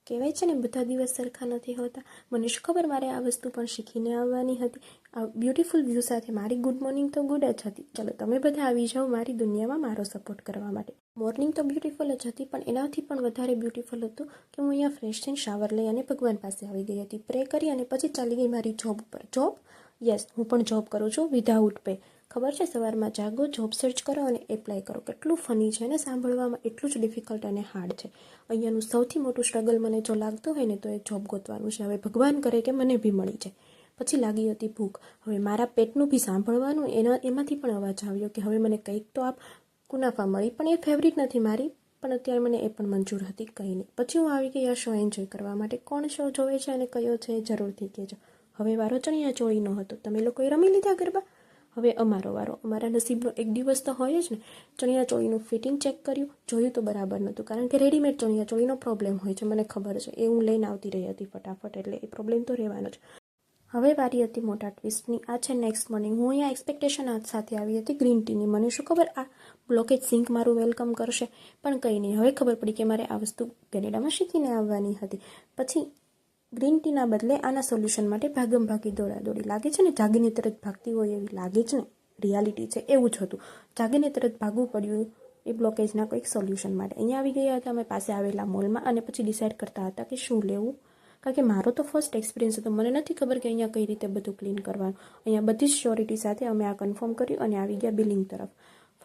કહેવાય છે ને બધા દિવસ સરખા નથી હોતા. મને શું ખબર મારે આ વસ્તુ પણ શીખીને આવવાની હતી. આ બ્યુટીફુલ વ્યૂ સાથે મારી ગુડ મોર્નિંગ તો ગુડ જ હતી. ચલો તમે બધા આવી જાઓ મારી દુનિયામાં મારો સપોર્ટ કરવા માટે. મોર્નિંગ તો બ્યુટીફુલ જ હતી, પણ એનાથી પણ વધારે બ્યુટીફુલ હતું કે હું અહીંયા ફ્રેશ થઈને શાવર લઈ અને ભગવાન પાસે આવી ગઈ હતી, પ્રે કરી અને પછી ચાલી ગઈ મારી જોબ ઉપર. જોબ? યસ, હું પણ જોબ કરું છું વિધાઉટ પે. ખબર છે, સવારમાં જાગો, જોબ સર્ચ કરો અને એપ્લાય કરો. કેટલું ફની છે ને સાંભળવામાં, એટલું જ ડિફિકલ્ટ અને હાર્ડ છે. અહીંયાનું સૌથી મોટું સ્ટ્રગલ મને જો લાગતું હોય ને તો એ જોબ ગોતવાનું છે. હવે ભગવાન કરે કે મને બી મળી જાય. પછી લાગી હતી ભૂખ. હવે મારા પેટનું બી સાંભળવાનું, એમાંથી પણ અવાજ આવ્યો કે હવે મને કંઈક તો આપ. કુનાફા મળી, પણ એ ફેવરિટ નથી મારી, પણ અત્યારે મને એ પણ મંજૂર હતી. કંઈ નહીં. પછી હું આવી ગઈ આ શો એન્જોય કરવા માટે. કોણ શો જોવે છે અને કયો છે એ જરૂરથી કહેજો. હવે વારો ચણિયા ચોળીનો હતો. તમે લોકોએ રમી લીધા ગરબા? હવે અમારો વારો. અમારા નસીબનો એક દિવસ તો હોય જ ને. ચણિયા ચોળીનું ફિટિંગ ચેક કર્યું, જોયું તો બરાબર નહોતું, કારણ કે રેડીમેડ ચણિયા ચોળીનો પ્રોબ્લેમ હોય છે, મને ખબર છે. એ હું લઈને આવતી રહી હતી ફટાફટ, એટલે એ પ્રોબ્લેમ તો રહેવાનો જ. હવે વારી હતી મોટા ટ્વિસ્ટની. આ છે નેક્સ્ટ મોર્નિંગ. હું અહીંયા એક્સપેક્ટેશન સાથે આવી હતી ગ્રીન ટીની. મને શું ખબર આ બ્લોકેજ સિંક મારું વેલકમ કરશે, પણ કંઈ નહીં. હવે ખબર પડી કે મારે આ વસ્તુ કેનેડામાં શીખીને આવવાની હતી. પછી ગ્રીન ટીના બદલે આના સોલ્યુશન માટે ભાગમ ભાગી દોડાદોડી. લાગે છે ને જાગીને તરત ભાગતી હોય એવી લાગે છે ને, રિયાલિટી છે એવું જ હતું. જાગીને તરત ભાગવું પડ્યું એ બ્લોકેજના કોઈક સોલ્યુશન માટે. અહીંયા આવી ગયા હતા અમે પાસે આવેલા મોલમાં, અને પછી ડિસાઇડ કરતા હતા કે શું લેવું, કારણ કે મારો તો ફર્સ્ટ એક્સપિરિયન્સ હતો. મને નથી ખબર કે અહીંયા કઈ રીતે બધું ક્લીન કરવાનું. અહીંયા બધી જ શ્યોરિટી સાથે અમે આ કન્ફર્મ કર્યું અને આવી ગયા બિલિંગ તરફ.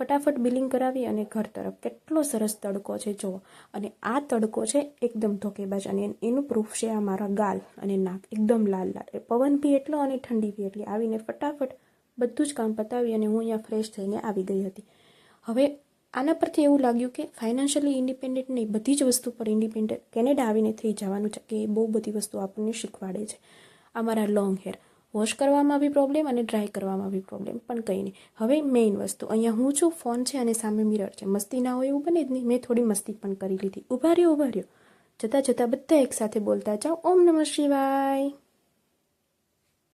ફટાફટ બિલિંગ કરાવી અને ઘર તરફ. કેટલો સરસ તડકો છે જુઓ. અને આ તડકો છે એકદમ ધોકેબાજ, અને એનું પ્રૂફ છે આ મારા ગાલ અને નાક એકદમ લાલ લાલ. પવન બી એટલો અને ઠંડી બી એટલી. આવીને ફટાફટ બધું જ કામ પતાવી અને હું અહીંયા ફ્રેશ થઈને આવી ગઈ હતી. હવે આના પરથી એવું લાગ્યું કે ફાઇનાન્શિયલી ઇન્ડિપેન્ડન્ટ નહીં, બધી જ વસ્તુ પર ઇન્ડિપેન્ડન્ટ કેનેડા આવીને થઈ જવાનું છે, કે એ બહુ બધી વસ્તુ આપણને શીખવાડે છે. આ મારા લોંગ હેર વોશ કરવામાં બી પ્રોબ્લેમ અને ડ્રાય કરવામાં બી પ્રોબ્લેમ, પણ કંઈ નહીં. હવે મેઇન વસ્તુ, અહીંયા હું છું, ફોન છે અને સામે મિરર છે. મસ્તી ના હોય એવું બને જ નહીં. મેં થોડી મસ્તી પણ કરી લીધી. ઊભા રહ્યો. જતાં જતાં બધા એકસાથે બોલતા જાઓ, ઓમ નમઃ શિવાય.